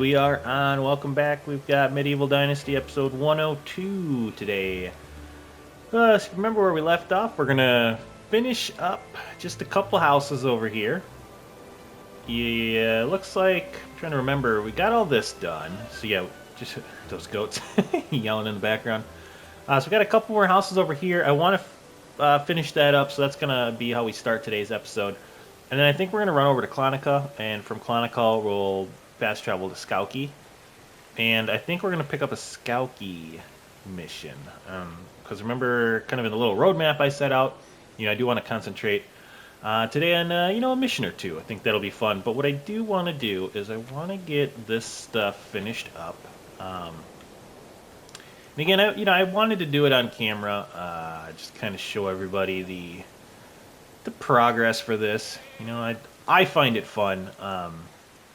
we are on. Welcome back. We've got Medieval Dynasty episode 102 today. So remember where we left off? We're gonna finish up just a couple houses over here. Yeah, looks like, I'm trying to remember, we got all this done. So yeah, just those goats yelling in the background. So we got a couple more houses over here. I want to finish that up, so that's gonna be how we start today's episode. And then I think we're going to run over to Clonica, and from Clonica we'll fast travel to Skauki. And I think we're going to pick up a Skauki mission. Because remember, kind of in the little roadmap I set out, I do want to concentrate today on, a mission or two. I think that'll be fun. But what I do want to do is I want to get this stuff finished up. And again, I wanted to do it on camera, just kind of show everybody the progress for this. I find it fun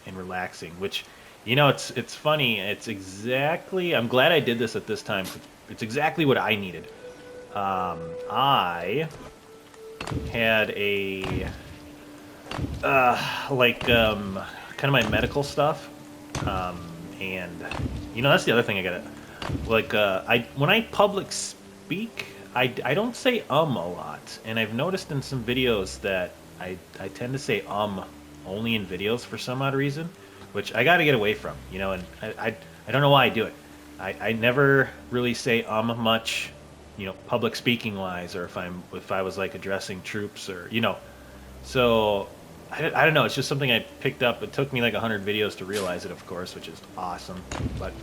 and relaxing, which it's funny. It's exactly, I'm glad I did this at this time. It's exactly what I needed. I had a kind of my medical stuff, and that's the other thing I gotta when I public speak, I don't say a lot, and I've noticed in some videos that I tend to say only in videos for some odd reason, which I got to get away from, and I don't know why I do it. I never really say much, public speaking wise, or if I was like addressing troops or so I don't know. It's just something I picked up. It took me like 100 videos to realize it, of course, which is awesome. But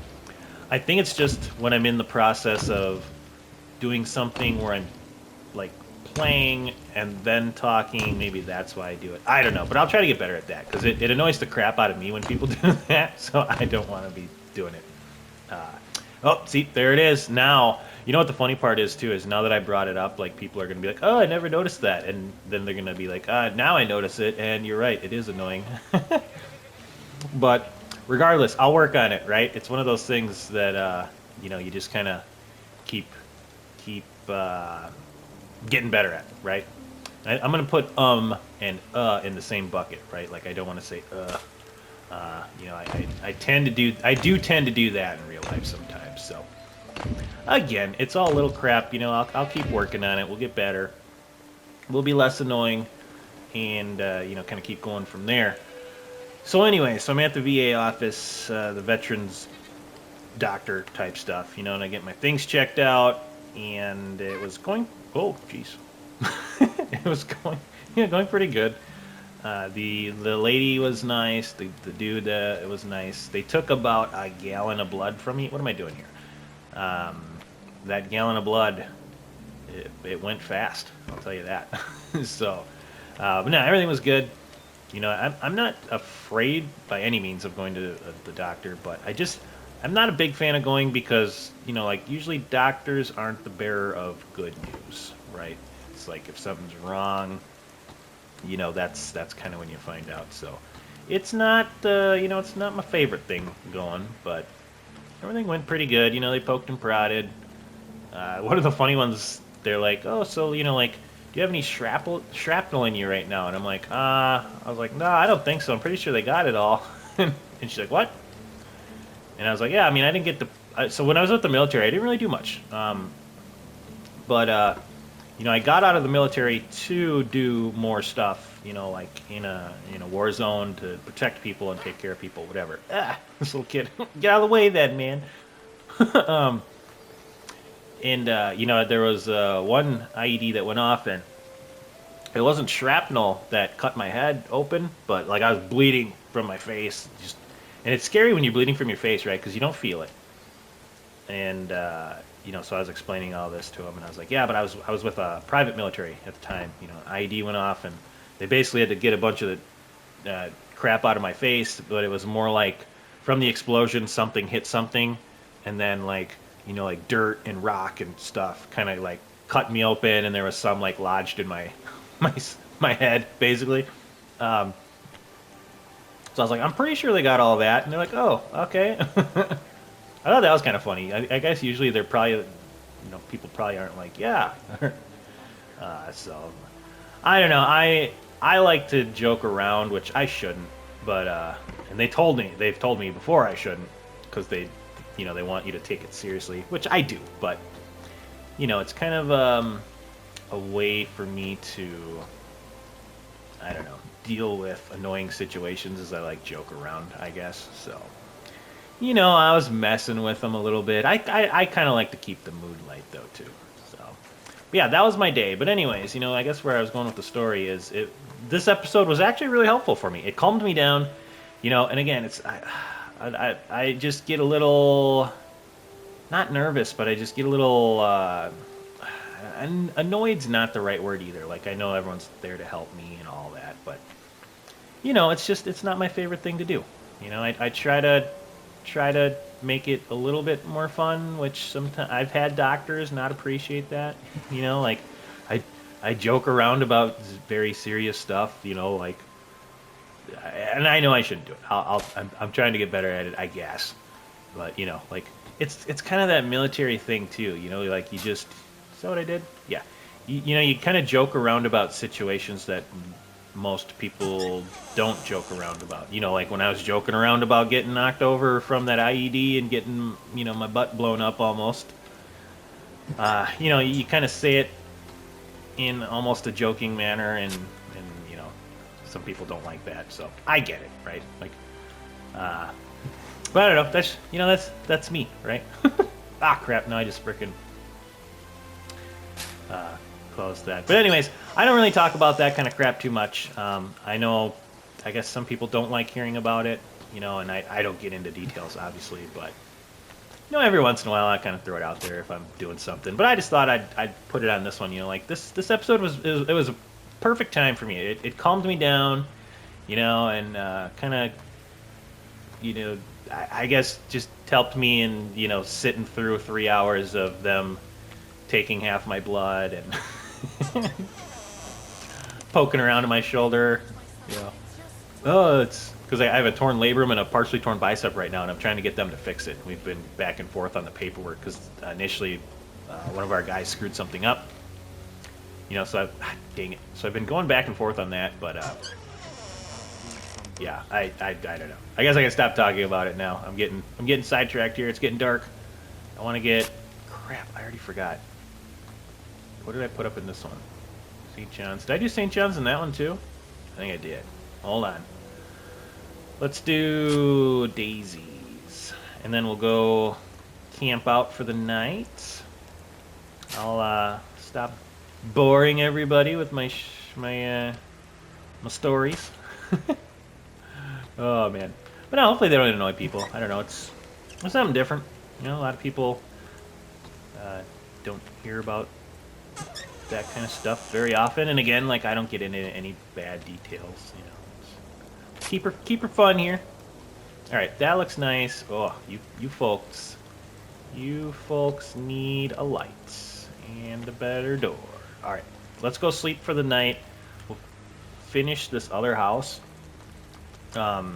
I think it's just when I'm in the process of doing something where I'm like playing and then talking, maybe that's why I do it. I don't know, but I'll try to get better at that, because it annoys the crap out of me when people do that, so I don't want to be doing it. Oh, see, there it is. Now, you know what the funny part is too, is now that I brought it up, like, people are going to be like, oh, I never noticed that, and then they're going to be like, now I notice it, and you're right, it is annoying. But regardless, I'll work on it, right? It's one of those things that, you just kind of keep getting better at, right? I'm gonna put and in the same bucket, right? Like, I don't want to say I tend to do that in real life sometimes. So again, it's all little crap. I'll keep working on it. We'll get better. We'll be less annoying, and kind of keep going from there. So anyway, so I'm at the VA office, the veterans doctor type stuff, and I get my things checked out. And it was going, oh, jeez. It was going pretty good. The lady was nice. The dude, it was nice. They took about a gallon of blood from me. What am I doing here? That gallon of blood, it went fast. I'll tell you that. So, but no, everything was good. I'm not afraid by any means of going to the doctor, but I'm not a big fan of going because, usually doctors aren't the bearer of good news, right? It's like if something's wrong, that's kind of when you find out. So it's not, it's not my favorite thing going, but everything went pretty good. They poked and prodded. One of the funny ones, they're like, oh, so, do you have any shrapnel in you right now? And I'm like, I was like, no, I don't think so. I'm pretty sure they got it all. And she's like, what? And I was like, yeah, I mean, I didn't get so when I was with the military, I didn't really do much. But I got out of the military to do more stuff, like in a war zone to protect people and take care of people, whatever. This little kid, get out of the way then, man. There was one IED that went off, and it wasn't shrapnel that cut my head open, but like I was bleeding from my face, and it's scary when you're bleeding from your face, right? Because you don't feel it. And so I was explaining all this to him, and I was like, yeah, but I was with a private military at the time. IED went off, and they basically had to get a bunch of the crap out of my face, but it was more like from the explosion, something hit something, and then like dirt and rock and stuff kind of like cut me open, and there was some like lodged in my head, basically. So I was like, I'm pretty sure they got all that. And they're like, oh, okay. I thought that was kind of funny. I guess usually they're probably, people probably aren't like, yeah. So, I don't know. I like to joke around, which I shouldn't. But and they've told me before I shouldn't, because they want you to take it seriously, which I do. But it's kind of a way for me to, I don't know, deal with annoying situations as I like joke around, I guess. So I was messing with them a little bit. I kind of like to keep the mood light though too. So but yeah, that was my day. But anyways, I guess where I was going with the story is this episode was actually really helpful for me. It calmed me down, and again, I just get a little, not nervous, but I just get a little, annoyed's not the right word either. Like, I know everyone's there to help me and all that, but, it's not my favorite thing to do. I try to make it a little bit more fun, which sometimes I've had doctors not appreciate that. Like, I joke around about very serious stuff, like, and I know I shouldn't do it. I'm trying to get better at it, I guess. But like it's kind of that military thing too. Like you just, is that what I did? Yeah. You kind of joke around about situations that most people don't joke around about. Like when I was joking around about getting knocked over from that IED and getting my butt blown up almost. You kind of say it in almost a joking manner, and some people don't like that, so I get it, right? Like, but I don't know. That's me, right? Ah, crap! No, I just frickin' closed that. But anyways, I don't really talk about that kind of crap too much. I know, I guess some people don't like hearing about it, and I don't get into details, obviously, but every once in a while I kind of throw it out there if I'm doing something. But I just thought I'd put it on this one. Like this episode was a perfect time for me. It calmed me down, and kind of, I guess just helped me in, sitting through 3 hours of them taking half my blood and poking around in my shoulder. Oh, it's because I have a torn labrum and a partially torn bicep right now, and I'm trying to get them to fix it. We've been back and forth on the paperwork because initially one of our guys screwed something up. So dang it. So I've been going back and forth on that, but yeah, I don't know. I guess I can stop talking about it now. I'm getting sidetracked here. It's getting dark. I want to get, crap, I already forgot. What did I put up in this one? St. John's. Did I do St. John's in that one too? I think I did. Hold on. Let's do daisies, and then we'll go camp out for the night. I'll stop boring everybody with my stories. Oh man, but no, hopefully they don't annoy people. I don't know, it's something different. A lot of people don't hear about that kind of stuff very often, and again, like I don't get into any bad details. Keep her fun here. All right, that looks nice. Oh, you folks need a light and a better door. All right, let's go sleep for the night. We'll finish this other house. Gotta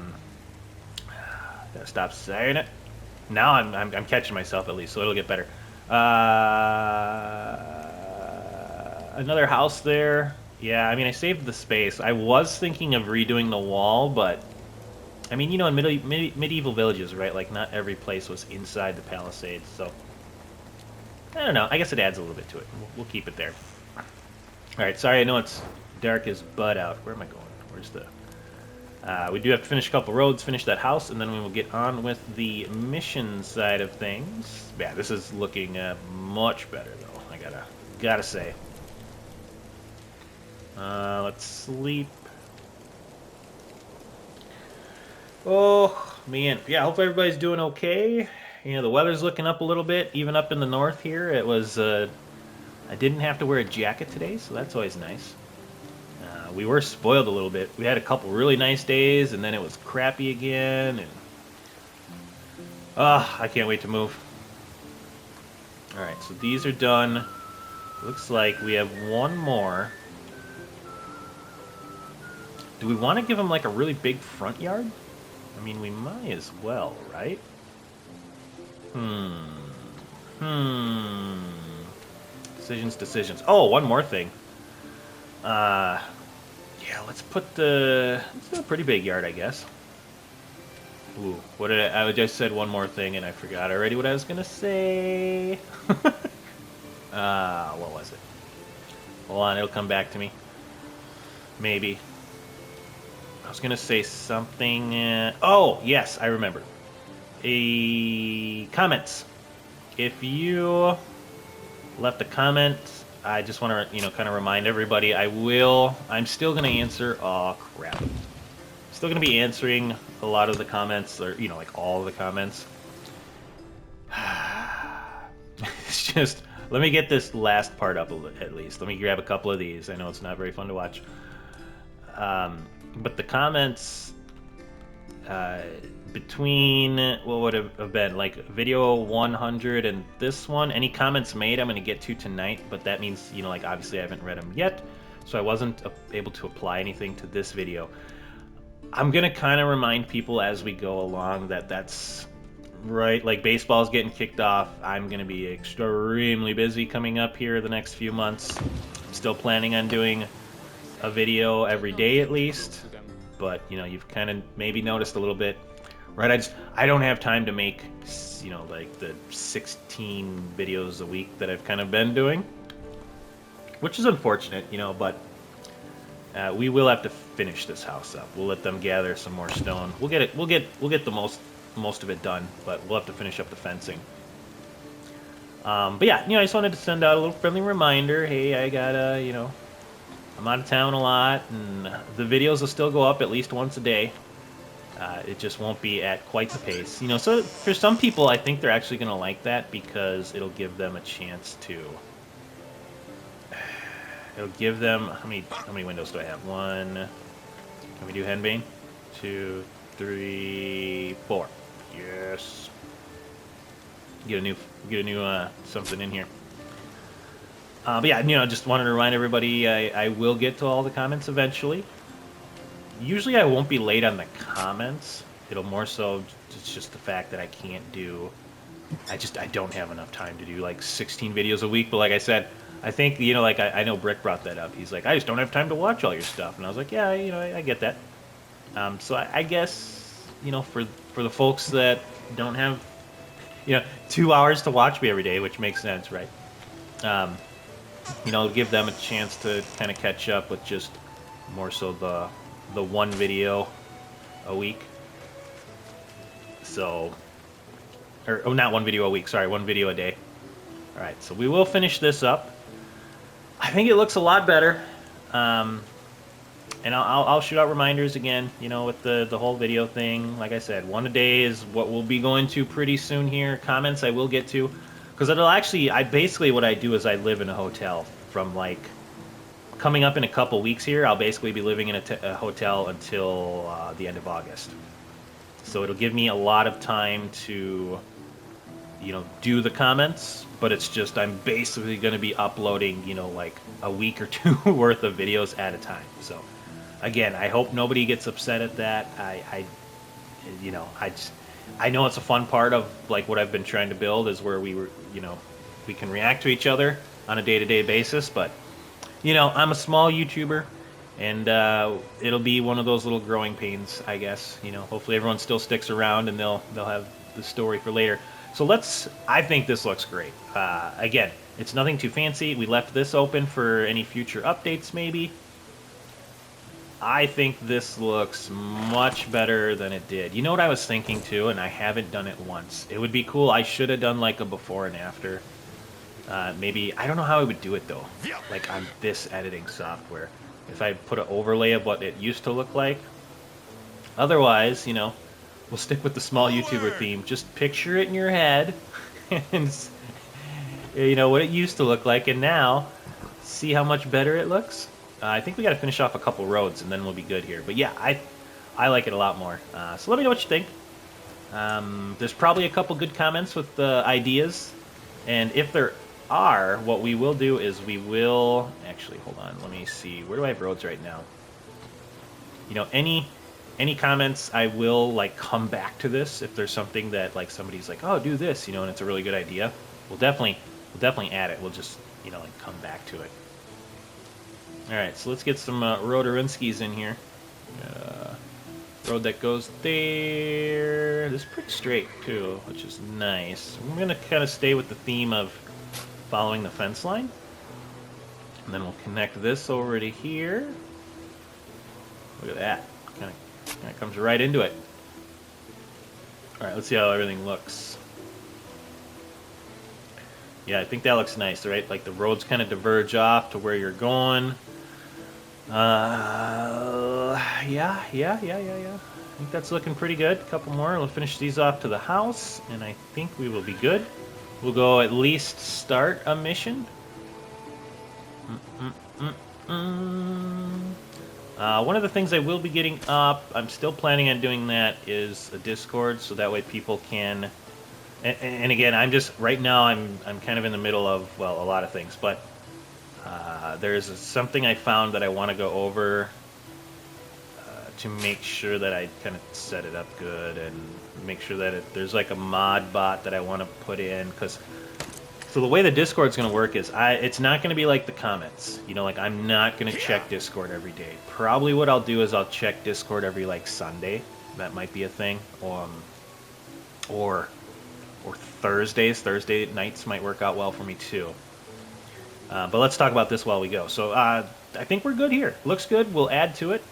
stop saying it. Now I'm catching myself at least, so it'll get better. Another house there. Yeah, I mean, I saved the space. I was thinking of redoing the wall, but I mean, in medieval villages, right? Like, not every place was inside the palisades, so I don't know. I guess it adds a little bit to it. We'll keep it there. All right, sorry, I know it's dark as butt out. Where am I going? Where's the... we do have to finish a couple roads, finish that house, and then we will get on with the mission side of things. Yeah, this is looking much better, though. I gotta say. Let's sleep. Oh, man. Yeah, I hope everybody's doing okay. The weather's looking up a little bit, even up in the north here. It was, I didn't have to wear a jacket today, so that's always nice. We were spoiled a little bit. We had a couple really nice days, and then it was crappy again, and... I can't wait to move. Alright, so these are done. Looks like we have one more. Do we want to give them like a really big front yard? I mean, we might as well, right? Decisions. Oh, one more thing. Yeah, let's do a pretty big yard, I guess. Ooh, what did I just said one more thing and I forgot already what I was gonna say. What was it? Hold on, it'll come back to me. Maybe. I was gonna say something. Oh, yes, I remember. Comments. If you left a comment, I just want to, kind of remind everybody. I'm still gonna answer. Oh crap. Still gonna be answering a lot of the comments, or like all of the comments. It's just, let me get this last part up at least. Let me grab a couple of these. I know it's not very fun to watch. But the comments between what would have been like video 100 and this one, any comments made I'm going to get to tonight, but that means, like obviously I haven't read them yet, so I wasn't able to apply anything to this video. I'm going to kind of remind people as we go along that that's right, like baseball's getting kicked off. I'm going to be extremely busy coming up here the next few months. I'm still planning on doing a video every day at least, but you've kind of maybe noticed a little bit, right? I don't have time to make like the 16 videos a week that I've kind of been doing, which is unfortunate, but we will have to finish this house up. We'll let them gather some more stone. We'll get the most of it done, but we'll have to finish up the fencing. But yeah, I just wanted to send out a little friendly reminder. Hey, I gotta, I'm out of town a lot, and the videos will still go up at least once a day. It just won't be at quite the pace. So for some people, I think they're actually going to like that because it'll give them a chance to... It'll give them... How many windows do I have? 1... Can we do henbane? 2, 3, 4. Yes. Get a new something in here. But yeah, just wanted to remind everybody I will get to all the comments eventually. Usually I won't be late on the comments. It'll more so, it's just the fact that I can't do... I don't have enough time to do like 16 videos a week. But like I said, I think, like I know Brick brought that up. He's like, I just don't have time to watch all your stuff. And I was like, yeah, I get that. So I guess, for the folks that don't have, 2 hours to watch me every day, which makes sense, right? Give them a chance to kind of catch up with just more so the one video a week. So, or not one video a week, sorry, one video a day. All right, so we will finish this up. I think it looks a lot better. And I'll shoot out reminders again, with the whole video thing. Like I said, one a day is what we'll be going to pretty soon here. Comments I will get to. Because it'll actually, basically what I do is I live in a hotel from like, coming up in a couple weeks here, I'll basically be living in a hotel until the end of August. So it'll give me a lot of time to, do the comments, but it's just, I'm basically going to be uploading, like a week or two worth of videos at a time. So again, I hope nobody gets upset at that. I know it's a fun part of like what I've been trying to build is where we can react to each other on a day-to-day basis, but I'm a small YouTuber, and it'll be one of those little growing pains, I guess. Hopefully everyone still sticks around and they'll have the story for later. So I think this looks great. Again, it's nothing too fancy. We left this open for any future updates maybe. I think this looks much better than it did. You know what I was thinking too, and I haven't done it once. It would be cool. I should have done like a before and after. Maybe, I don't know how I would do it though, like on this editing software. If I put an overlay of what it used to look like. Otherwise, we'll stick with the small YouTuber theme. Just picture it in your head and what it used to look like, and now see how much better it looks. I think we got to finish off a couple roads and then we'll be good here. But yeah, I like it a lot more. So let me know what you think. There's probably a couple good comments with the ideas, and if there are, what we will do is we will actually, hold on, let me see, where do I have roads right now? Any comments, I will like come back to this if there's something that like somebody's like, oh, do this, and it's a really good idea. We'll definitely add it. We'll just like come back to it. All right, so let's get some Rodorinskis in here. road that goes there. This is pretty straight too, which is nice. I'm gonna kind of stay with the theme of following the fence line. And then we'll connect this over to here. Look at that. Kind of comes right into it. Alright, let's see how everything looks. Yeah, I think that looks nice, right? Like the roads kind of diverge off to where you're going. Yeah. I think that's looking pretty good. A couple more. We'll finish these off to the house, and I think we will be good. We'll go at least start a mission. One of the things I will be getting up, I'm still planning on doing that, is a Discord, so that way people can... And again, I'm just... Right now, I'm kind of in the middle of, well, a lot of things, but there's something I found that I want to go over to make sure that I kind of set it up good and make sure that there's like a mod bot that I want to put in, because... So the way the Discord's going to work is it's not going to be like the comments. You know, like I'm not going to check Discord every day. Probably what I'll do is I'll check Discord every like Sunday. That might be a thing. Or Thursdays. Thursday nights might work out well for me too. But let's talk about this while we go. So I think we're good here. Looks good. We'll add to it.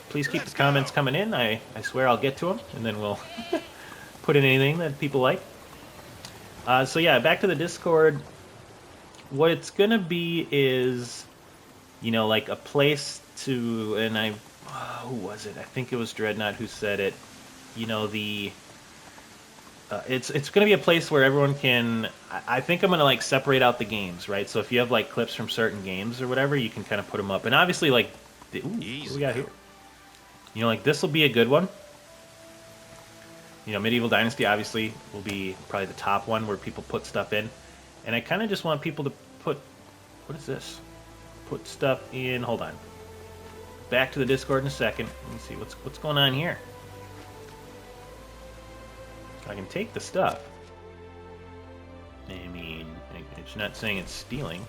Please keep the comments coming in. I swear I'll get to them, and then we'll put in anything that people like. So yeah, back to the Discord. What it's gonna be is, you know, like a place to, and who was it? I think it was Dreadnought who said it. You know, it's gonna be a place where everyone can. I think I'm gonna like separate out the games, right? So if you have like clips from certain games or whatever, you can kind of put them up. And obviously, like, what do we got here? You know, like this will be a good one. You know, Medieval Dynasty obviously will be probably the top one where people put stuff in. And I kind of just want people to put... What is this? Put stuff in... Hold on. Back to the Discord in a second. Let me see what's going on here. I can take the stuff. I mean, it's not saying it's stealing.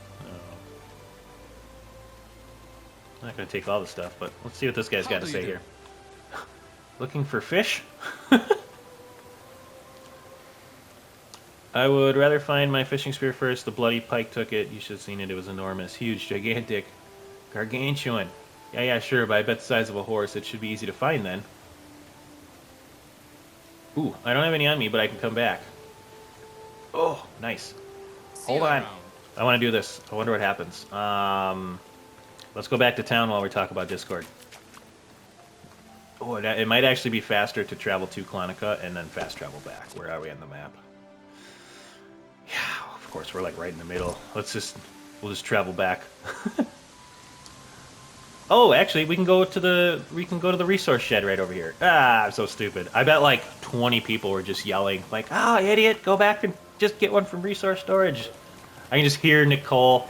I'm not going to take all the stuff, but let's see what this guy's got to say here. Looking for fish? I would rather find my fishing spear first. The bloody pike took it. You should have seen it. It was enormous. Huge, gigantic, gargantuan. Yeah, sure, but I bet the size of a horse. It should be easy to find then. Ooh, I don't have any on me, but I can come back. Oh, nice. Hold on. I want to do this. I wonder what happens. Let's go back to town while we talk about Discord. Oh, it might actually be faster to travel to Klonica and then fast travel back. Where are we on the map? Yeah, of course, we're like right in the middle. We'll just travel back. Oh, actually, we can go to the resource shed right over here. Ah, I'm so stupid. I bet like 20 people were just yelling like, "Ah, idiot, go back and just get one from resource storage." I can just hear Nicole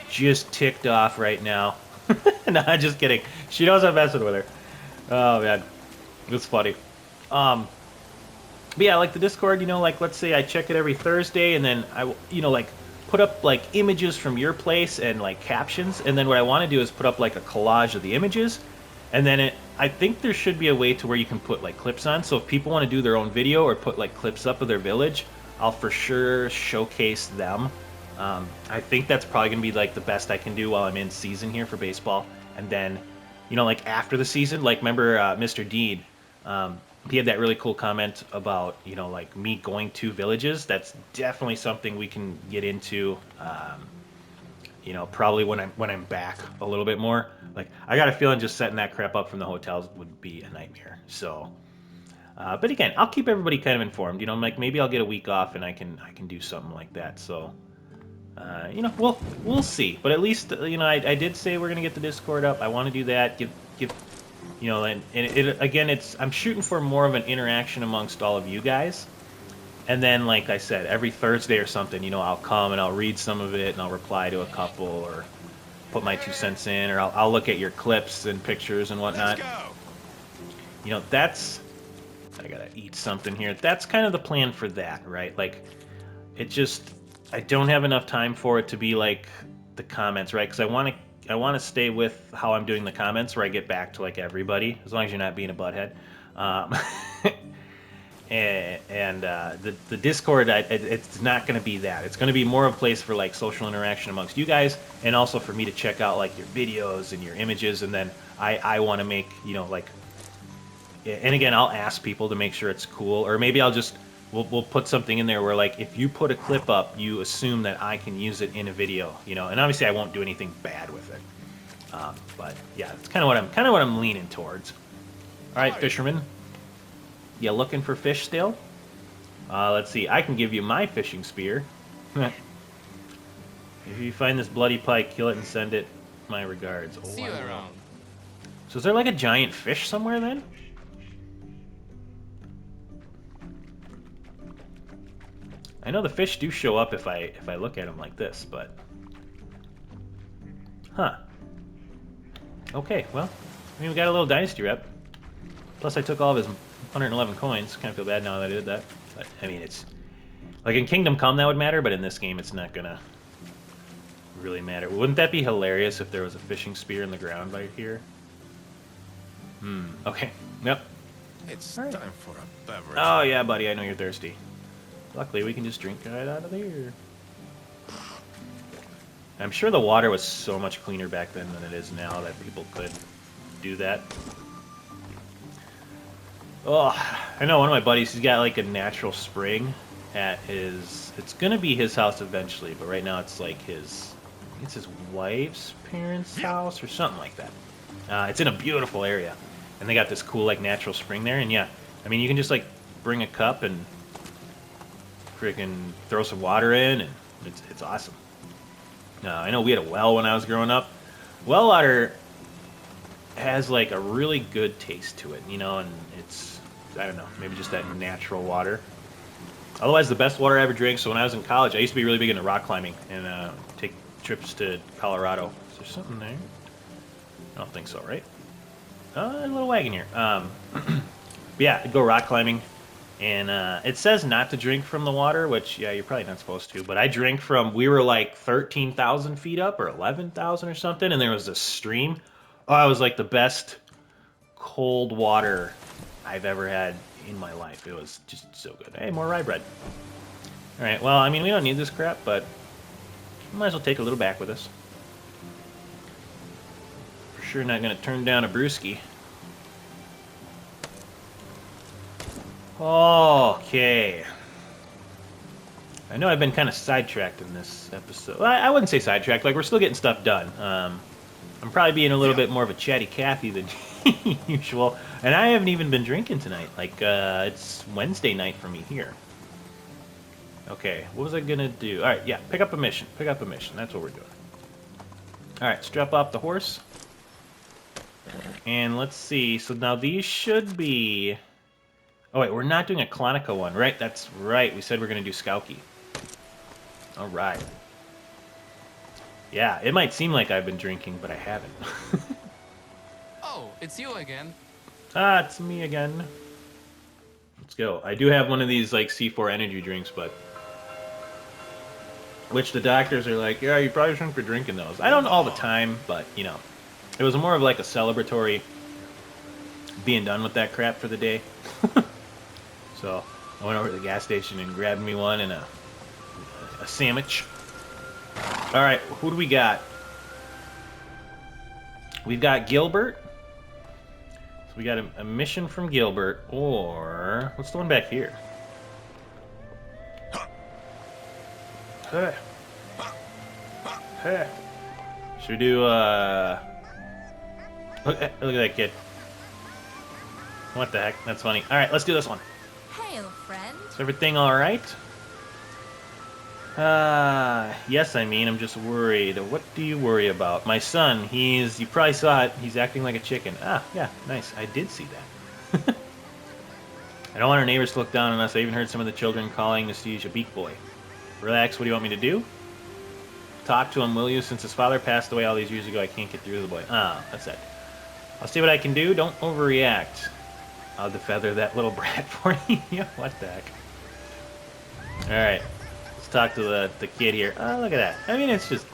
just ticked off right now. No, I'm just kidding. She knows I'm messing with her. Oh man, it's funny. But yeah, like the Discord, you know, like let's say I check it every Thursday, and then I, you know, like put up like images from your place and like captions, and then what I want to do is put up like a collage of the images, and then I think there should be a way to where you can put like clips on. So if people want to do their own video or put like clips up of their village, I'll for sure showcase them. I think that's probably gonna be like the best I can do while I'm in season here for baseball, and then, you know, like after the season, like remember Mr. Dean. He had that really cool comment about, you know, like me going to villages. That's definitely something we can get into, you know, probably when I'm back a little bit more. Like, I got a feeling just setting that crap up from the hotels would be a nightmare. So, but again, I'll keep everybody kind of informed. You know, like maybe I'll get a week off and I can do something like that. So, you know, we'll see. But at least, you know, I did say we're gonna get the Discord up. I want to do that. Give. You know, and it again, I'm shooting for more of an interaction amongst all of you guys. And then, like I said, every Thursday or something, you know, I'll come and I'll read some of it and I'll reply to a couple or put my 2 cents in, or I'll look at your clips and pictures and whatnot. You know, I gotta eat something here. That's kind of the plan for that, right? Like, I don't have enough time for it to be like the comments, right? Because I want to I want to stay with how I'm doing the comments, where I get back to like everybody, as long as you're not being a butthead. Um, and the Discord, it's not going to be that. It's going to be more of a place for like social interaction amongst you guys, and also for me to check out like your videos and your images, and then I want to make, you know, like, and again, I'll ask people to make sure it's cool, or maybe I'll just we'll put something in there where like if you put a clip up, you assume that I can use it in a video, you know, and obviously I won't do anything bad with it. But yeah, it's kind of what I'm leaning towards. All right, fisherman. You looking for fish still? Let's see. I can give you my fishing spear. If you find this bloody pike, kill it and send it my regards. Oh, See you around. so is there like a giant fish somewhere then? I know the fish do show up if I look at them like this, but huh. Okay, well, I mean, we got a little Dynasty rep. Plus I took all of his 111 coins. Kind of feel bad now that I did that. But, I mean, it's... like, in Kingdom Come that would matter, but in this game it's not gonna really matter. Wouldn't that be hilarious if there was a fishing spear in the ground right here? Okay. Yep. It's time for a beverage. Oh, yeah, buddy, I know you're thirsty. Luckily, we can just drink right out of here. I'm sure the water was so much cleaner back then than it is now that people could do that. Oh, I know one of my buddies, he's got like a natural spring at his... it's gonna be his house eventually, but right now it's like his... I think it's his wife's parents' house or something like that. It's in a beautiful area. And they got this cool like natural spring there, and yeah, I mean, you can just like bring a cup and freaking throw some water in, and it's awesome. I know we had a well when I was growing up. Well water has like a really good taste to it, you know, and it's, I don't know, maybe just that natural water. Otherwise, the best water I ever drank, so when I was in college, I used to be really big into rock climbing and take trips to Colorado. Is there something there? I don't think so, right? A little wagon here. But yeah, I'd go rock climbing. And it says not to drink from the water, which, yeah, you're probably not supposed to. But I drank from, we were like 13,000 feet up or 11,000 or something, and there was a stream. Oh, it was like the best cold water I've ever had in my life. It was just so good. Hey, more rye bread. All right, well, I mean, we don't need this crap, but we might as well take a little back with us. For sure not going to turn down a brewski. Okay. I know I've been kind of sidetracked in this episode. Well, I wouldn't say sidetracked. Like, we're still getting stuff done. I'm probably being a little bit more of a chatty Cathy than usual. And I haven't even been drinking tonight. Like, it's Wednesday night for me here. Okay, what was I going to do? All right, yeah, pick up a mission. Pick up a mission. That's what we're doing. All right, strap off the horse. And let's see. So now these should be... oh, wait, we're not doing a Clonica one, right? That's right. We said we're going to do Skauki. All right. Yeah, it might seem like I've been drinking, but I haven't. Oh, it's you again. Ah, it's me again. Let's go. I do have one of these, like, C4 energy drinks, but... which the doctors are like, yeah, you probably shouldn't be drinking those. I don't all the time, but, you know. It was more of like a celebratory being done with that crap for the day. So I went over to the gas station and grabbed me one and a sandwich. All right, who do we got? We've got Gilbert. So we got a mission from Gilbert, or what's the one back here? Hey. Hey. Should we do look at that kid. What the heck? That's funny. All right, let's do this one. Hail, friend. Is everything all right? Yes, I mean, I'm just worried. What do you worry about? My son, you probably saw it, he's acting like a chicken. Ah, yeah, nice. I did see that. I don't want our neighbors to look down on us. I even heard some of the children calling Prestige a beak boy. Relax, what do you want me to do? Talk to him, will you? Since his father passed away all these years ago, I can't get through to the boy. Ah, that's it. I'll see what I can do. Don't overreact. I'll defeather that little brat for you. What the heck? Alright. Let's talk to the kid here. Oh, look at that. I mean, it's just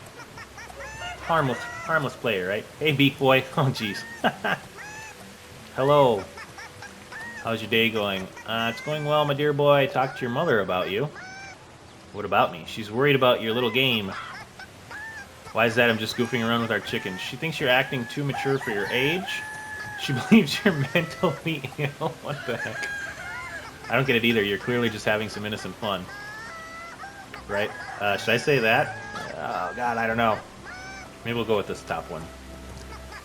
harmless harmless player, right? Hey, Beak Boy. Oh, jeez. Hello. How's your day going? It's going well, my dear boy. I talked to your mother about you. What about me? She's worried about your little game. Why is that? I'm just goofing around with our chickens. She thinks you're acting too mature for your age. She believes you're mentally ill. What the heck? I don't get it either. You're clearly just having some innocent fun. Right? Should I say that? Oh, God, I don't know. Maybe we'll go with this top one.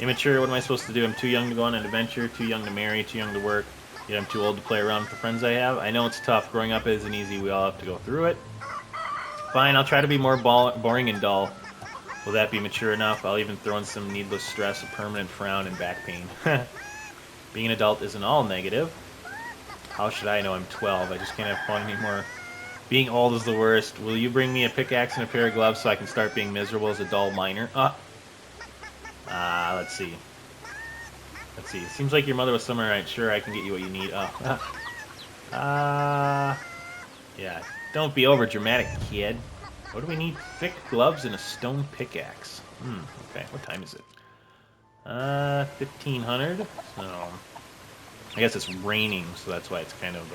Immature, what am I supposed to do? I'm too young to go on an adventure, too young to marry, too young to work. Yet I'm too old to play around with the friends I have. I know it's tough. Growing up isn't easy. We all have to go through it. Fine, I'll try to be more boring and dull. Will that be mature enough? I'll even throw in some needless stress, a permanent frown, and back pain. Being an adult isn't all negative. How should I know? I'm 12. I just can't have fun anymore. Being old is the worst. Will you bring me a pickaxe and a pair of gloves so I can start being miserable as a dull miner? Let's see. Let's see. It seems like your mother was somewhere right. Sure, I can get you what you need. Yeah. Don't be over dramatic, kid. What do we need? Thick gloves and a stone pickaxe. Okay. What time is it? 1500. So, I guess it's raining, so that's why it's kind of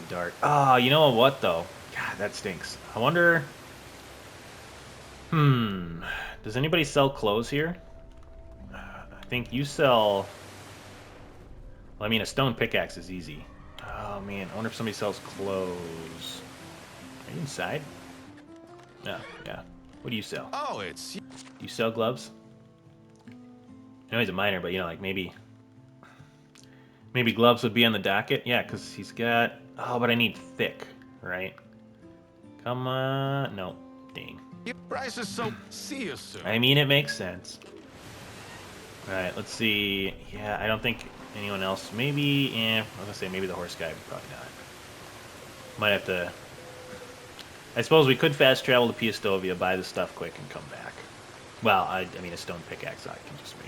dark. Oh, you know what though? God, that stinks. I wonder. Does anybody sell clothes here? I think you sell. Well, I mean, a stone pickaxe is easy. Oh man, I wonder if somebody sells clothes. Are you inside? No, yeah. What do you sell? Oh, it's Do you sell gloves? I know he's a miner, but you know, like maybe gloves would be on the docket. Yeah, because he's got. Oh, but I need thick, right? Come on, no, dang. your price is so. See you soon. I mean, it makes sense. All right, let's see. Yeah, I don't think anyone else. Maybe, I was gonna say maybe the horse guy, but probably not. Might have to. I suppose we could fast travel to Piastovia, buy the stuff quick, and come back. Well, I mean, a stone pickaxe I can just make.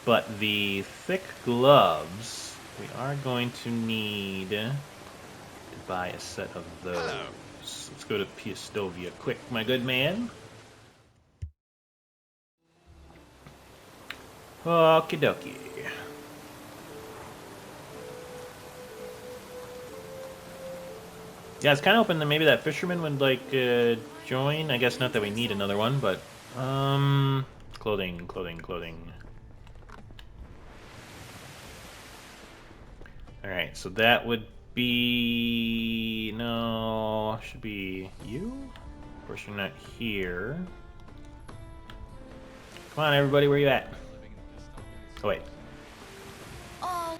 But the thick gloves, we are going to need to buy a set of those. Hello. Let's go to Piastovia quick, my good man. Okie dokie. Yeah, I was kind of hoping that maybe that fisherman would, like, join. I guess not that we need another one, but, clothing. Alright, so that would be... No, should be you? Of course, you're not here. Come on, everybody, where you at? Oh, wait. Oh.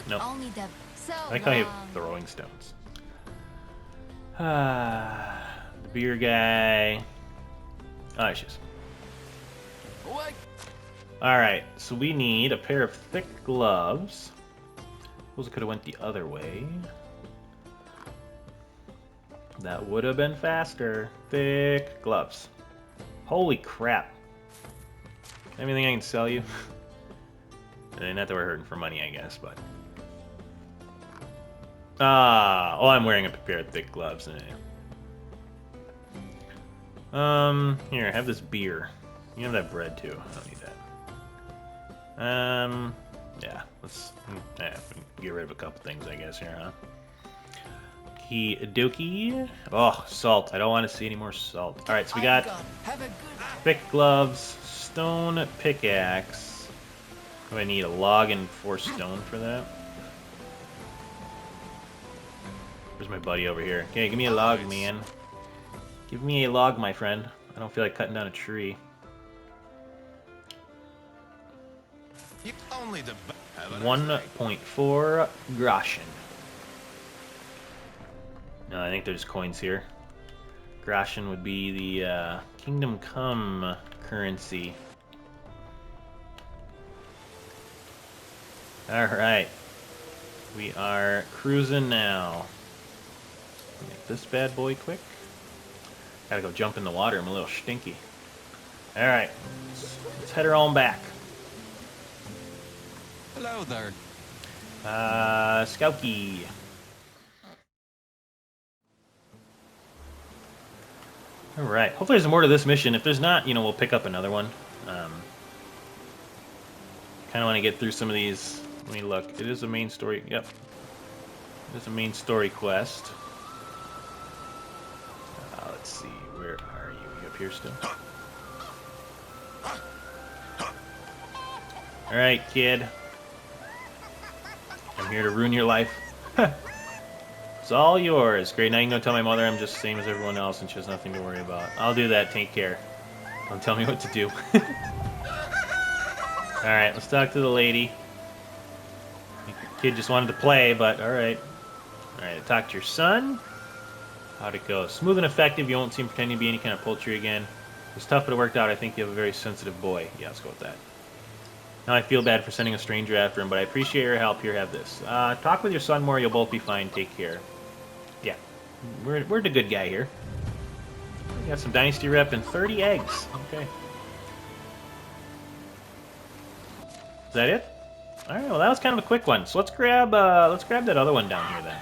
No. Only the so I like how you have throwing stones. The beer guy. Oh, she's. What? Alright, so we need a pair of thick gloves. Suppose I could have went the other way. That would have been faster. Thick gloves. Holy crap. Anything I can sell you? Not that we're hurting for money, I guess, but... oh, I'm wearing a pair of thick gloves. Here, have this beer. You have that bread, too. I don't need that. Yeah, let's get rid of a couple things, I guess, here, huh? Okie dokie. Oh, salt. I don't want to see any more salt. Alright, so we got thick gloves, stone pickaxe. Do I need a log and 4 stone for that? Where's my buddy over here? Okay, give me a log, man. Give me a log, my friend. I don't feel like cutting down a tree. Only the 1.4 groschen. No, I think there's coins here. Groschen would be the Kingdom Come currency. Alright. We are cruising now. Make this bad boy quick. Gotta go jump in the water. I'm a little stinky. Alright. Let's head her on back. Hello there. Skouky. Alright, hopefully there's more to this mission. If there's not, we'll pick up another one. Kind of want to get through some of these. Let me look. It is a main story. Yep. It is a main story quest. Let's see. Where are you? You up here still? Alright, kid. I'm here to ruin your life. It's all yours. Great, now you can go tell my mother I'm just the same as everyone else and she has nothing to worry about. I'll do that. Take care. Don't tell me what to do. Alright, let's talk to the lady. The kid just wanted to play, but alright. Alright, talk to your son. How'd it go? Smooth and effective. You won't seem pretending to be any kind of poultry again. It was tough, but it worked out. I think you have a very sensitive boy. Yeah, let's go with that. Now I feel bad for sending a stranger after him, but I appreciate your help. Here, have this. Talk with your son more. You'll both be fine. Take care. Yeah, we're the good guy here. We got some Dynasty rep and 30 eggs. Okay. Is that it? All right. Well, that was kind of a quick one. So let's grab that other one down here then.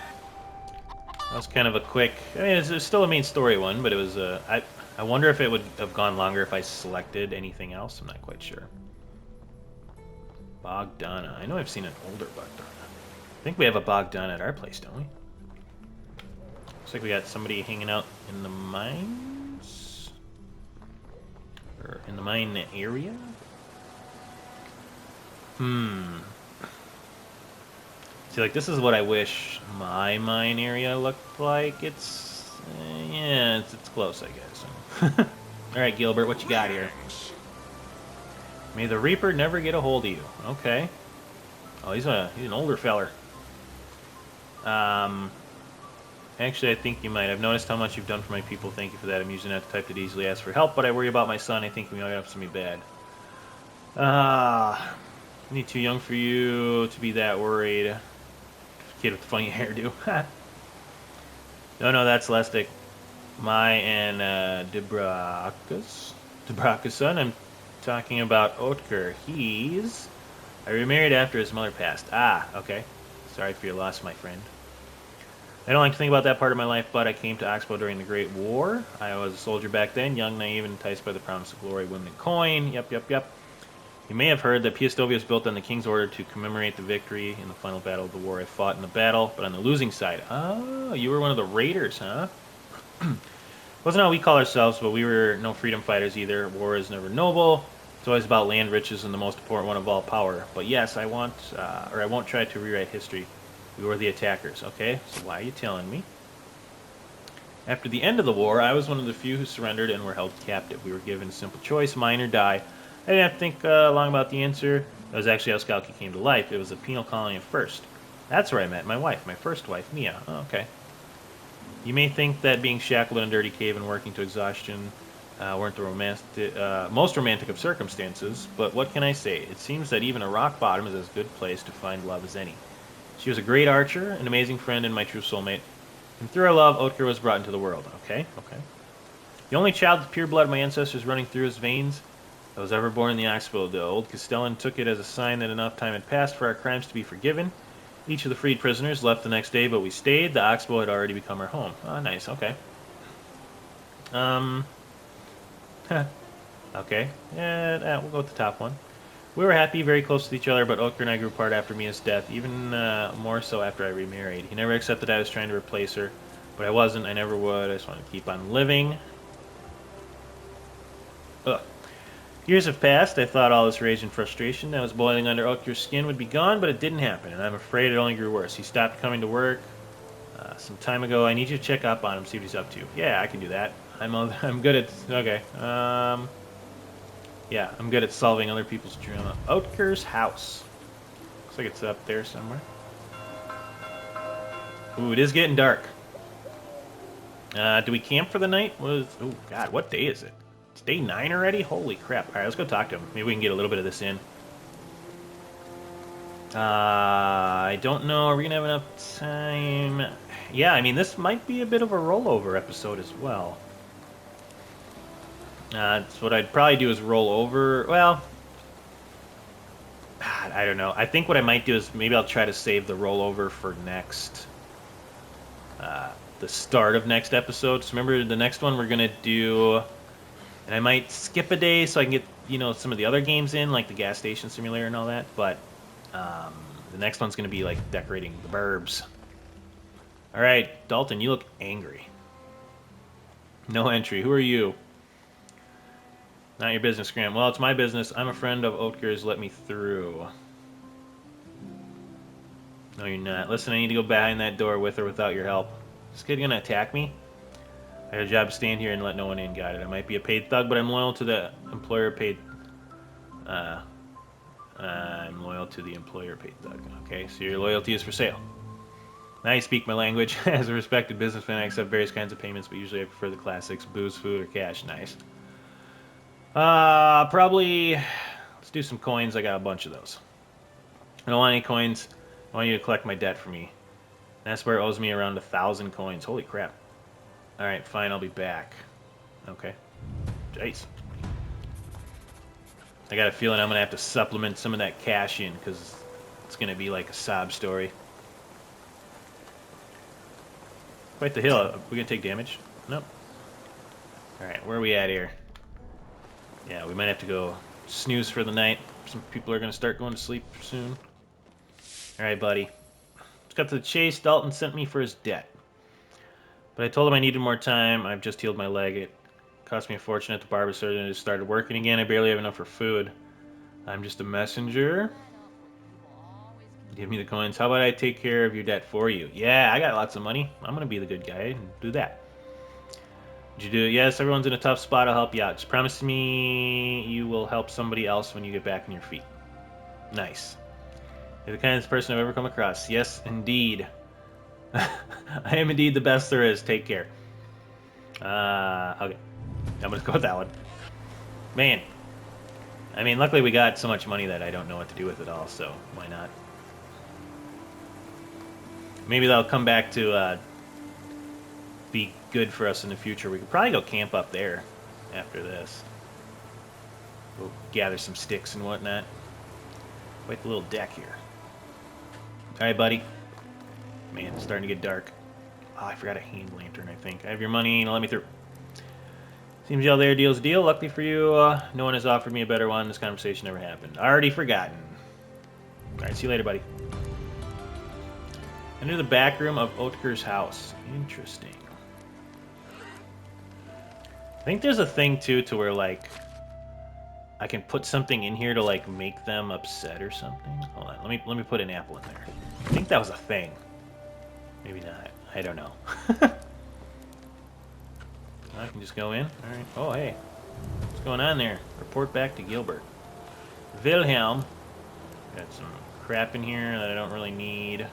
That was kind of a quick. I mean, it's still a main story one, but it was. I wonder if it would have gone longer if I selected anything else. I'm not quite sure. Bogdana. I know I've seen an older Bogdana. I think we have a Bogdana at our place, don't we? Looks like we got somebody hanging out in the mines? Or in the mine area? See, like, this is what I wish my mine area looked like. It's... yeah, it's close, I guess. Alright, Gilbert, what you got here? May the Reaper never get a hold of you. Okay. Oh, he's an older feller. Actually, I think you might. I've noticed how much you've done for my people. Thank you for that. I'm usually not the type that easily asks for help, but I worry about my son. I think he might have something bad. Me too young for you to be that worried. Kid with the funny hairdo. No, that's Lestic. My and Debraka's son. I'm talking about Otker. I remarried after his mother passed. Ah, okay. Sorry for your loss, my friend. I don't like to think about that part of my life, but I came to Oxbow during the Great War. I was a soldier back then, young, naive, and enticed by the promise of glory, women, and coin. Yep. You may have heard that Piastovia was built on the king's order to commemorate the victory in the final battle of the war. I fought in the battle, but on the losing side. Oh, you were one of the raiders, huh? Wasn't how we call ourselves, but we were no freedom fighters either. War is never noble. It's always about land, riches, and the most important one of all, power. But yes, I won't try to rewrite history. We were the attackers, okay? So why are you telling me? After the end of the war, I was one of the few who surrendered and were held captive. We were given a simple choice, mine or die. I didn't have to think long about the answer. That was actually how Skalki came to life. It was a penal colony at first. That's where I met my wife, my first wife, Mia. Oh, okay. You may think that being shackled in a dirty cave and working to exhaustion weren't the most romantic of circumstances, but what can I say? It seems that even a rock bottom is as good a place to find love as any. She was a great archer, an amazing friend, and my true soulmate. And through our love, Otker was brought into the world. Okay. The only child with pure blood of my ancestors running through his veins that was ever born in the Oxbow. The old Castellan took it as a sign that enough time had passed for our crimes to be forgiven. Each of the freed prisoners left the next day, but we stayed. The Oxbow had already become our home. Oh, nice. Okay. Okay. Yeah, we'll go with the top one. We were happy, very close to each other, but Otker and I grew apart after Mia's death, even more so after I remarried. He never accepted I was trying to replace her, but I wasn't. I never would. I just wanted to keep on living. Ugh. Years have passed. I thought all this rage and frustration that was boiling under Otker's skin would be gone, but it didn't happen, and I'm afraid it only grew worse. He stopped coming to work some time ago. I need you to check up on him, see what he's up to. Yeah, I can do that. I'm good at... Okay. Yeah, I'm good at solving other people's drama. Otker's house. Looks like it's up there somewhere. Ooh, it is getting dark. Do we camp for the night? Oh, God, what day is it? It's day 9 already? Holy crap. All right, let's go talk to him. Maybe we can get a little bit of this in. I don't know. Are we going to have enough time? Yeah, I mean, this might be a bit of a rollover episode as well. So what I'd probably do is roll over. Well, I don't know. I think what I might do is maybe I'll try to save the rollover for next the start of next episode. So remember, the next one we're gonna do, and I might skip a day so I can get, you know, some of the other games in, like the gas station simulator and all that. But the next one's gonna be like decorating the burbs. All right, Dalton, you look angry. No entry. Who are you? Not your business, Graham. Well, it's my business. I'm a friend of Oetker's. Let me through. No, you're not. Listen, I need to go behind that door with or without your help. Is this kid gonna attack me? I had a job to stand here and let no one in. Got it. I might be a paid thug, but I'm loyal to the employer paid. I'm loyal to the employer paid thug. Okay, so your loyalty is for sale. Now you speak my language. As a respected businessman, I accept various kinds of payments, but usually I prefer the classics: booze, food, or cash. Nice. Probably. Let's do some coins. I got a bunch of those. I don't want any coins. I want you to collect my debt for me. Nesper owes me around 1,000 coins. Holy crap. Alright, fine, I'll be back. Okay. Jeez. I got a feeling I'm going to have to supplement some of that cash in, because it's going to be like a sob story. Quite the hill. Are we going to take damage? Nope. Alright, where are we at here? Yeah, we might have to go snooze for the night. Some people are going to start going to sleep soon. Alright, buddy. Let's cut to the chase. Dalton sent me for his debt. But I told him I needed more time. I've just healed my leg. It cost me a fortune at the barber surgeon and just started working again. I barely have enough for food. I'm just a messenger. Give me the coins. How about I take care of your debt for you? Yeah, I got lots of money. I'm going to be the good guy and do that. Did you do it? Yes, everyone's in a tough spot. I'll help you out. Just promise me you will help somebody else when you get back on your feet. Nice. You're the kindest person I've ever come across. Yes, indeed. I am indeed the best there is. Take care. Okay. I'm going to go with that one. Man. I mean, luckily we got so much money that I don't know what to do with it all, so why not? Maybe that'll come back to be good for us in the future. We could probably go camp up there after this. We'll gather some sticks and whatnot. Quite the little deck here. Alright, buddy. Man, it's starting to get dark. Oh, I forgot a hand lantern, I think. I have your money. Now let me through. Seems y'all there deal's a deal. Luckily for you, no one has offered me a better one. This conversation never happened. Already forgotten. Alright, see you later, buddy. Enter the back room of Oetker's house. Interesting. I think there's a thing, too, to where, like, I can put something in here to, like, make them upset or something. Hold on, let me put an apple in there. I think that was a thing. Maybe not. I don't know. I can just go in. Alright. Oh, hey. What's going on there? Report back to Gilbert. Wilhelm. Got some crap in here that I don't really need.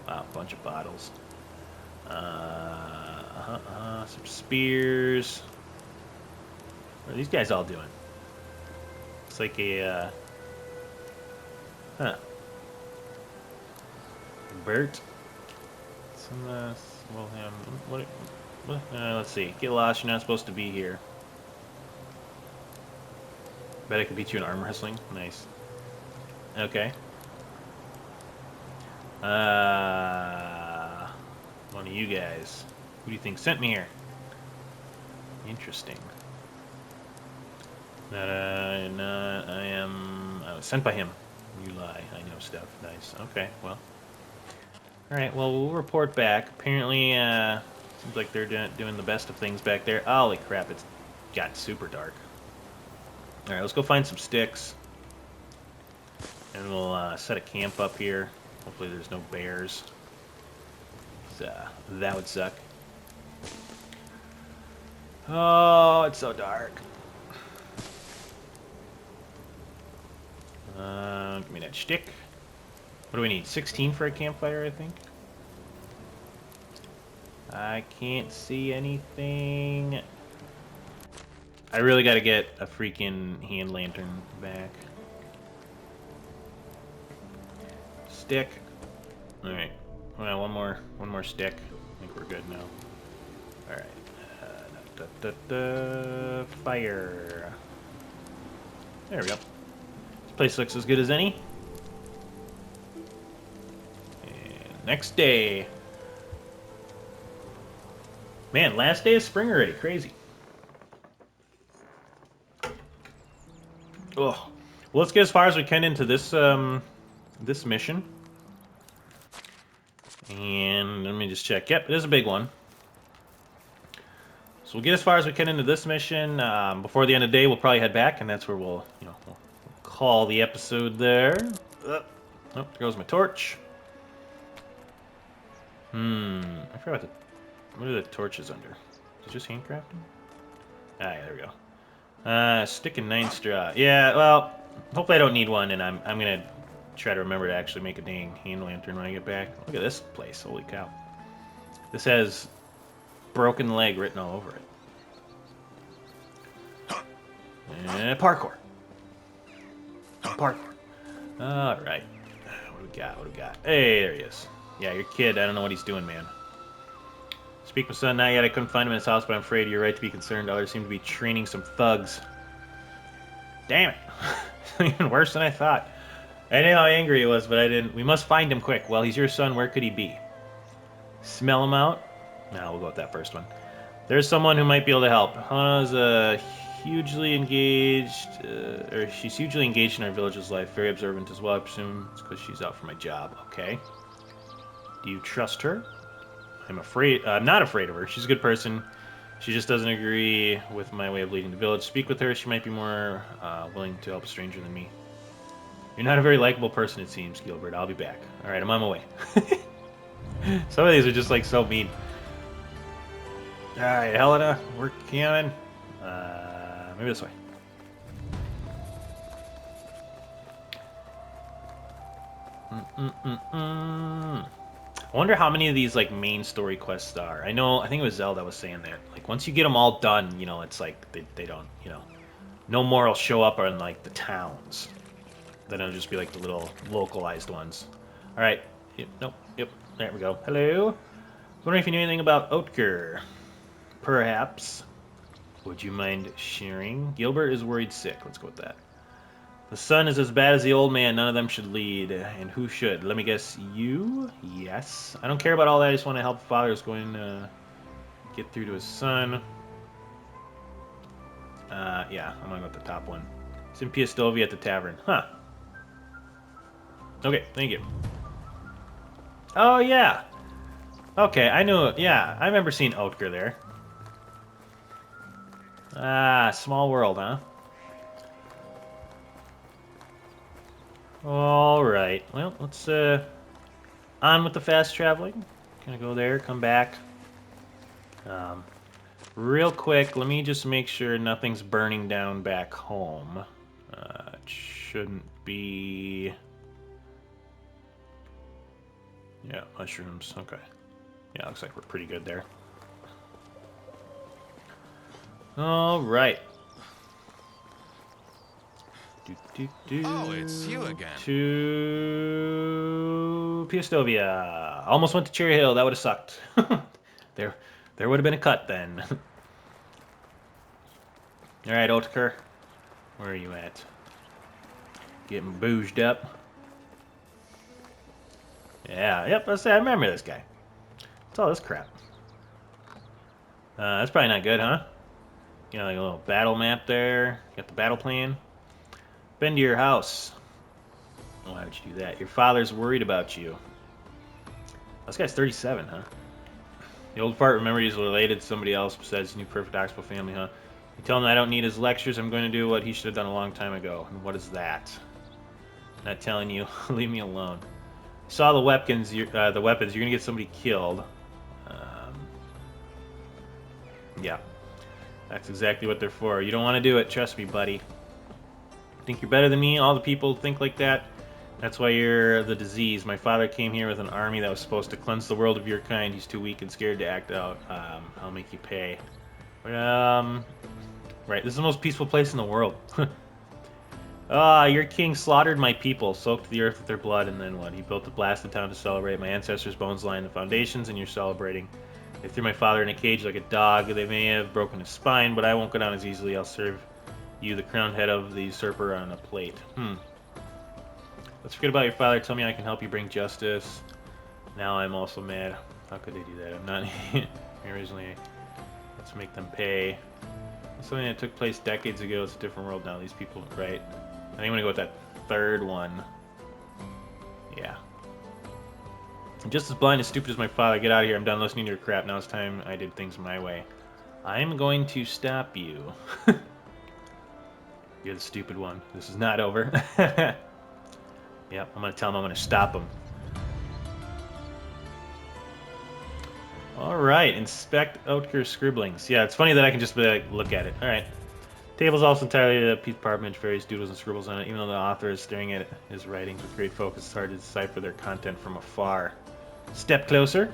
Wow, a bunch of bottles. Some spears. What are these guys all doing? It's like a, Bert. Some, Wilhelm. What? Let's see. Get lost. You're not supposed to be here. Bet I could beat you in arm wrestling. Nice. Okay. One of you guys. Who do you think sent me here? Interesting. I was sent by him. You lie. I know stuff. Nice. Okay, well. Alright, well, we'll report back. Apparently, seems like they're doing the best of things back there. Holy crap, it's got super dark. Alright, let's go find some sticks. And we'll set a camp up here. Hopefully there's no bears. That would suck. Oh, it's so dark. Give me that stick. What do we need? 16 for a campfire, I think? I can't see anything. I really gotta get a freaking hand lantern back. Stick. Alright. Well, one more stick. I think we're good now. Alright. Fire. There we go. This place looks as good as any. And next day. Man, last day of spring already. Crazy. Oh. Well, let's get as far as we can into this this mission. And let me just check. Yep, it is a big one. So we'll get as far as we can into this mission. Before the end of the day, we'll probably head back, and that's where we'll call the episode there. Oh, there goes my torch. I forgot what are the torches under? Is it just handcrafting? Ah, yeah, there we go. Stick and 9 straw. Yeah, well, hopefully I don't need one, and I'm gonna try to remember to actually make a dang hand lantern when I get back. Look at this place, holy cow. This has broken leg written all over it. And parkour. Parkour. Alright. What do we got? What do we got? Hey, there he is. Yeah, your kid, I don't know what he's doing, man. Speak with son, not yet. I couldn't find him in his house, but I'm afraid you're right to be concerned. Others seem to be training some thugs. Damn it. Even worse than I thought. I knew how angry he was, but I didn't. We must find him quick. Well, he's your son. Where could he be? Smell him out? No, we'll go with that first one. There's someone who might be able to help. Hana's hugely engaged, or she's hugely engaged in our village's life. Very observant as well. I presume it's because she's out for my job. Okay. Do you trust her? I'm not afraid of her. She's a good person. She just doesn't agree with my way of leading the village. Speak with her. She might be more willing to help a stranger than me. You're not a very likable person, it seems, Gilbert. I'll be back. All right, I'm on my way. Some of these are just like so mean. All right, Helena, we're coming. Maybe this way. I wonder how many of these like main story quests are. I think it was Zelda was saying that. Like once you get them all done, it's like they don't, no more will show up in like the towns. Then it'll just be like the little localized ones. All right. Yep. Nope. Yep. There we go. Hello. Wondering if you knew anything about Oetker. Perhaps. Would you mind sharing? Gilbert is worried sick. Let's go with that. The son is as bad as the old man. None of them should lead. And who should? Let me guess. You? Yes. I don't care about all that. I just want to help the father who's going to get through to his son. Yeah. I'm going to go with the top one. It's in Piastovi at the tavern. Huh. Okay. Thank you. Oh, yeah. Okay. I knew. Yeah. I remember seeing Oetker there. Ah, small world, huh? Alright, well, let's, on with the fast traveling. Gonna go there, come back. Real quick, let me just make sure nothing's burning down back home. It shouldn't be... Yeah, mushrooms, okay. Yeah, looks like we're pretty good there. Alright. Oh, it's you again. To Piastovia. Almost went to Cherry Hill. That would have sucked. There would have been a cut then. All right, Oetker. Where are you at? Getting booged up. Yeah, yep. I remember this guy. What's all this crap? That's probably not good, huh? Like a little battle map there. Got the battle plan. Been to your house. Why would you do that? Your father's worried about you. This guy's 37, huh? The old part, remember he's related to somebody else besides his new perfect Oxbow family, huh? You tell him I don't need his lectures. I'm going to do what he should have done a long time ago. And what is that? Not telling you. Leave me alone. Saw the weapons. You're going to get somebody killed. Yeah. That's exactly what they're for. You don't want to do it. Trust me, buddy. Think you're better than me? All the people think like that. That's why you're the disease. My father came here with an army that was supposed to cleanse the world of your kind. He's too weak and scared to act out. I'll make you pay. But, right, this is the most peaceful place in the world. Your king slaughtered my people, soaked the earth with their blood, and then what? He built a blasted town to celebrate. My ancestors' bones lie in the foundations, and you're celebrating. They threw my father in a cage like a dog. They may have broken his spine, but I won't go down as easily. I'll serve you, the crowned head of the usurper, on a plate. Let's forget about your father. Tell me I can help you bring justice. Now I'm also mad. How could they do that? I'm not originally. Let's make them pay. Something that took place decades ago. It's a different world now. These people, right? I think I'm gonna go with that third one. Yeah. I'm just as blind and stupid as my father. Get out of here. I'm done listening to your crap. Now it's time I did things my way. I'm going to stop you. You're the stupid one. This is not over. Yep, I'm gonna tell him I'm gonna stop him. Alright, inspect Oetker's scribblings. Yeah, it's funny that I can just be like, look at it. Alright. Table's also entirely a piece of parchment, various doodles and scribbles on it. Even though the author is staring at his writings with great focus, it's hard to decipher their content from afar. Step closer.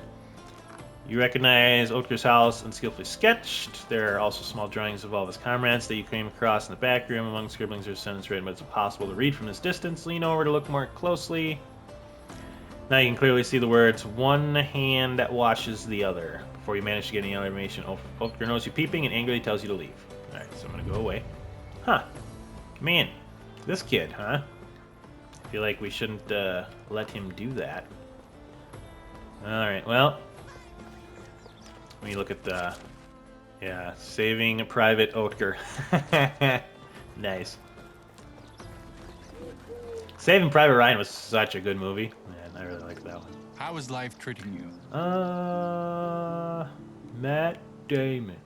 You recognize Oetker's house, unskillfully sketched. There are also small drawings of all of his comrades that you came across in the back room. Among scribblings, there's a sentence written, but it's impossible to read from this distance. Lean over to look more closely. Now you can clearly see the words, one hand that washes the other. Before you manage to get any other information, Oetker knows you peeping and angrily tells you to leave. Alright, so I'm going to go away. Huh. Man, this kid, huh? I feel like we shouldn't let him do that. Alright, well... Let me look at the... Yeah, Saving Private Oetker. Nice. Saving Private Ryan was such a good movie. Man, I really like that one. How is life treating you? Matt Damon.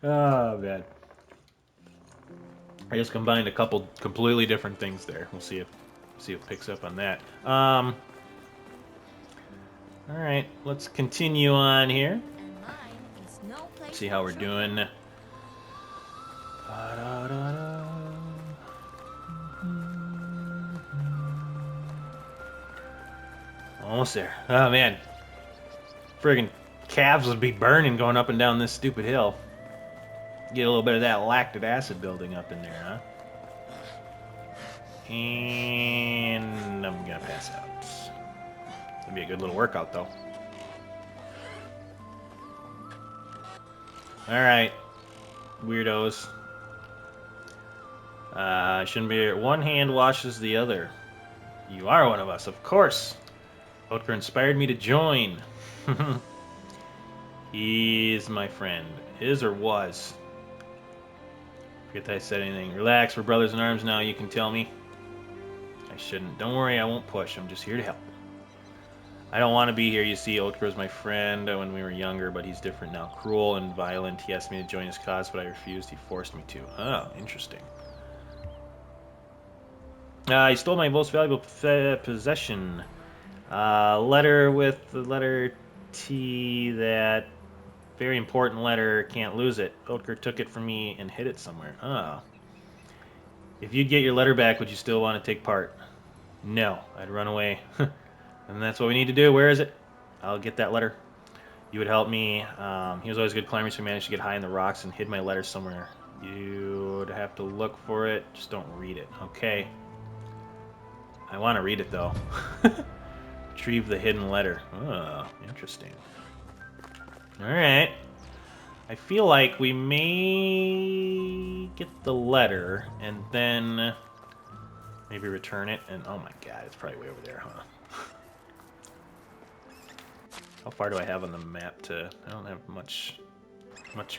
Oh, man. I just combined a couple completely different things there. We'll see if it picks up on that. All right, let's continue on here. And mine is no place See how we're for doing. Almost there. Oh man, friggin' calves would be burning going up and down this stupid hill. Get a little bit of that lactic acid building up in there, huh? And I'm gonna pass out. It'll be a good little workout, though. Alright, weirdos. Shouldn't be here. One hand washes the other. You are one of us, of course. Oetker inspired me to join. He's my friend. Is or was. Forget that I said anything. Relax, we're brothers in arms now, you can tell me. I shouldn't. Don't worry, I won't push. I'm just here to help. I don't want to be here. You see, Oetker was my friend when we were younger, but he's different now. Cruel and violent. He asked me to join his cause, but I refused. He forced me to. Oh, interesting. He stole my most valuable possession. Letter with the letter T, that very important letter, can't lose it. Oetker took it from me and hid it somewhere. Oh. If you'd get your letter back, would you still want to take part? No, I'd run away. And that's what we need to do. Where is it? I'll get that letter. You would help me. He was always a good climber, so he managed to get high in the rocks and hid my letter somewhere. You'd have to look for it. Just don't read it. Okay. I want to read it, though. Retrieve the hidden letter. Oh, interesting. Alright. I feel like we may get the letter and then maybe return it. And oh my god, it's probably way over there, huh? How far do I have on the map to... I don't have much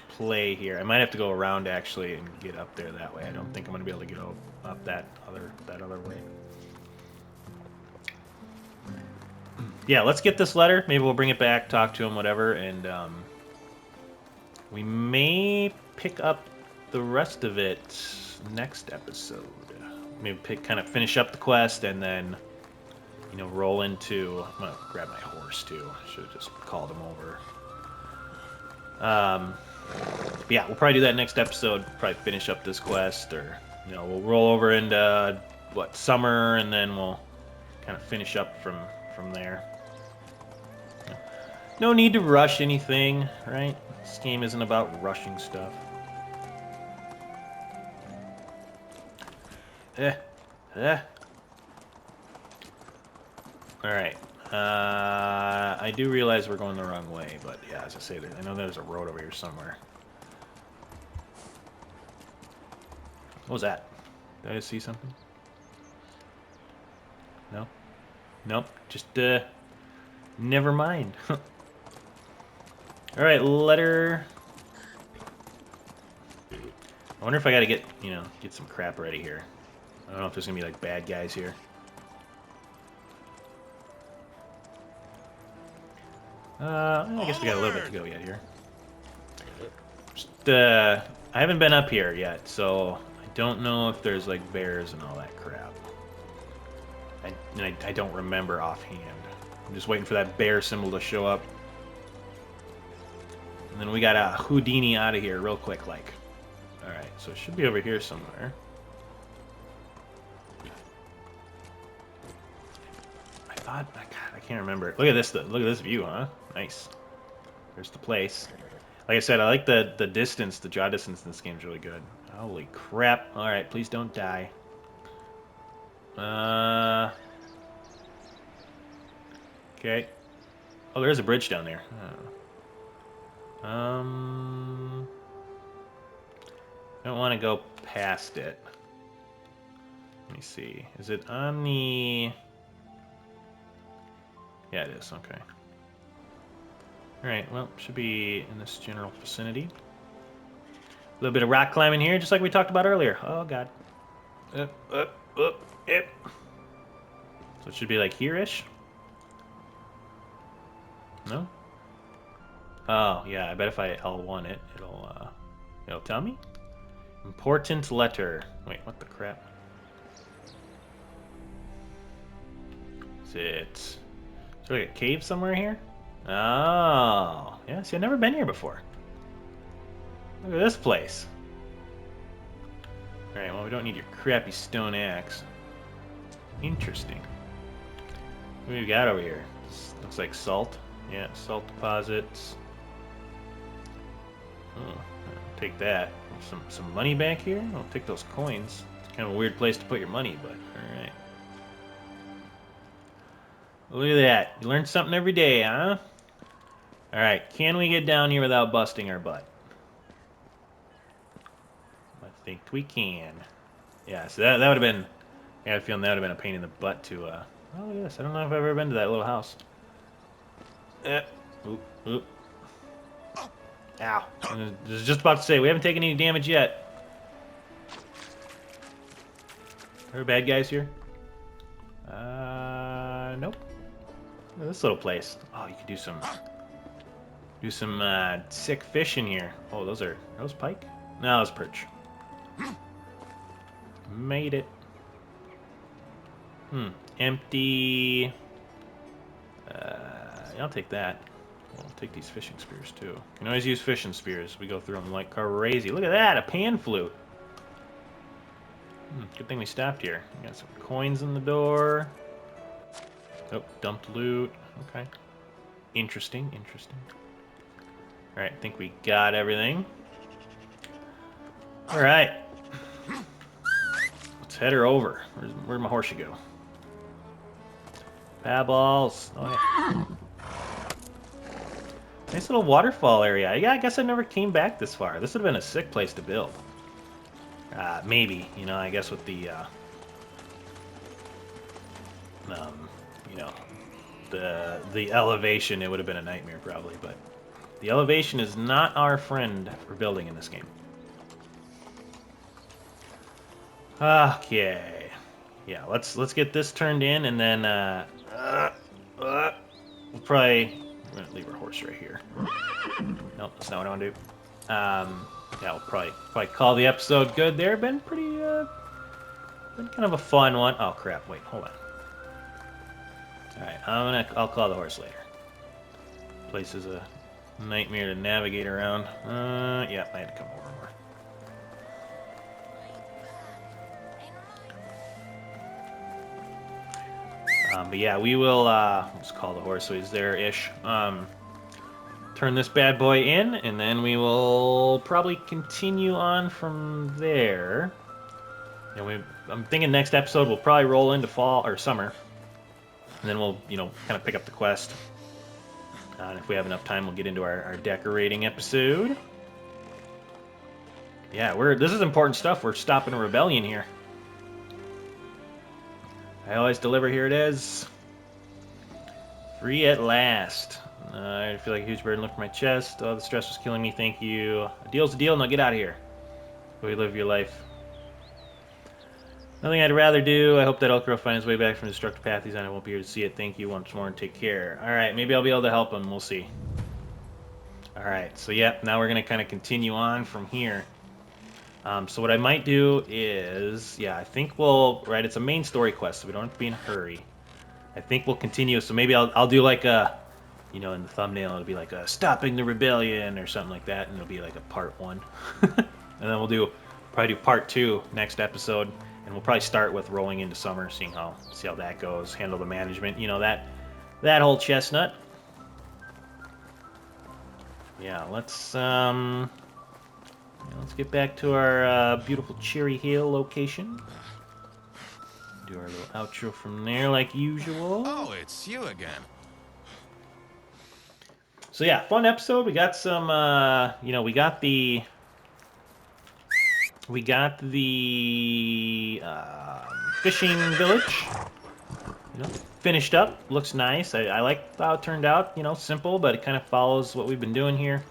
play here. I might have to go around, actually, and get up there that way. I don't think I'm going to be able to get up that other way. Yeah, let's get this letter. Maybe we'll bring it back, talk to him, whatever, and we may pick up the rest of it next episode. Maybe kind of finish up the quest and then... You know, roll into... I'm gonna grab my horse, too. Should have just called him over. Yeah, we'll probably do that next episode. Probably finish up this quest, or... You know, we'll roll over into, summer, and then we'll kind of finish up from there. No need to rush anything, right? This game isn't about rushing stuff. Alright. I do realize we're going the wrong way, but yeah, as I say, I know there's a road over here somewhere. What was that? Did I just see something? No? Nope. Just, never mind. All right, letter. I wonder if I got to get, get some crap ready here. I don't know if there's gonna be like bad guys here. I guess we got a little bit to go yet here. Just, I haven't been up here yet, so I don't know if there's like bears and all that crap. I don't remember offhand. I'm just waiting for that bear symbol to show up. And then we got a Houdini out of here real quick, like. Alright, so it should be over here somewhere. I thought, God, I can't remember. Look at this, look at this view, huh? Nice. There's the place. Like I said, I like the distance, the draw distance in this game is really good. Holy crap. Alright, please don't die. Okay. Oh, there's a bridge down there. Oh. I don't want to go past it. Let me see. Is it on the... Yeah, it is. Okay. Alright, well, should be in this general vicinity. A little bit of rock climbing here, just like we talked about earlier. Oh, God. Up, yep. So it should be like here-ish? No? Oh, yeah, I bet if I L1 it, it'll tell me? Important letter. Wait, what the crap? Is there like a cave somewhere here? Oh, yeah, see, I've never been here before. Look at this place. Alright, well, we don't need your crappy stone axe. Interesting. What do we got over here? This looks like salt. Yeah, salt deposits. Oh, I'll take that. Some money back here? I'll take those coins. It's kind of a weird place to put your money, but alright. Look at that. You learn something every day, huh? Alright, can we get down here without busting our butt? I think we can. Yeah, so that would have been... I got a feeling that would have been a pain in the butt to... Oh, look at this. I don't know if I've ever been to that little house. Oop, oop. Ow. I was just about to say, we haven't taken any damage yet. Are there bad guys here? Nope. Look at this little place. Oh, you can do some sick fish in here. Oh, those pike? No, those perch. Made it. Empty. I'll take that. We'll take these fishing spears too. You can always use fishing spears. We go through them like crazy. Look at that, a pan flute. Good thing we stopped here. We got some coins in the door. Oh, dumped loot. Okay. Interesting, interesting. Alright, I think we got everything. Alright. Let's head her over. Where'd my horsey go? Paddles. Oh, yeah. Nice little waterfall area. Yeah, I guess I never came back this far. This would have been a sick place to build. Maybe, I guess with the, the elevation, it would have been a nightmare probably, but the elevation is not our friend for building in this game. Okay. Yeah, let's get this turned in, and then, we'll probably... We're gonna leave our horse right here. Nope, that's not what I want to do. Yeah, we'll probably call the episode good there. Been pretty, been kind of a fun one. Oh crap! Wait, hold on. All right, I'll call the horse later. Place is a nightmare to navigate around. Yeah, I had to come over more. But yeah, we will, let's call the horse so he's there-ish. Turn this bad boy in, and then we will probably continue on from there. I'm thinking next episode we'll probably roll into fall, or summer. And then we'll, kind of pick up the quest. And if we have enough time, we'll get into our decorating episode. Yeah, this is important stuff. We're stopping a rebellion here. I always deliver. Here it is. Free at last. I feel like a huge burden lifted my chest. Oh, the stress was killing me. Thank you. A deal's a deal. Now get out of here. Go live your life. Nothing I'd rather do. I hope that Elk Girl finds his way back from the destructive path he's on. I won't be here to see it. Thank you once more and take care. Alright, maybe I'll be able to help him. We'll see. Alright, so yeah, now we're going to kind of continue on from here. So what I might do is, yeah, I think we'll, right, it's a main story quest, so we don't have to be in a hurry. I think we'll continue, so maybe I'll do like a, you know, in the thumbnail it'll be like a stopping the rebellion or something like that, and it'll be like a part 1. And then we'll probably do part 2 next episode, and we'll probably start with rolling into summer, see how that goes, handle the management, you know, that whole chestnut. Yeah, let's get back to our beautiful Cherry Hill location. Do our little outro from there like usual. Oh, it's you again. So yeah, fun episode. We got some, you know, we got the fishing village, you know, finished up. Looks nice. I like how it turned out. You know, simple, but it kind of follows what we've been doing here.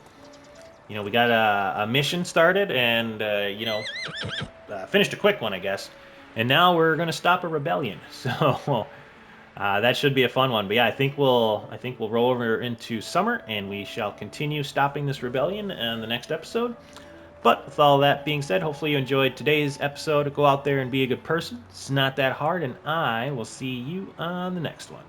You know, we got a mission started and, you know, finished a quick one, I guess. And now we're going to stop a rebellion. So that should be a fun one. But yeah, I think we'll roll over into summer and we shall continue stopping this rebellion in the next episode. But with all that being said, hopefully you enjoyed today's episode. Go out there and be a good person. It's not that hard, and I will see you on the next one.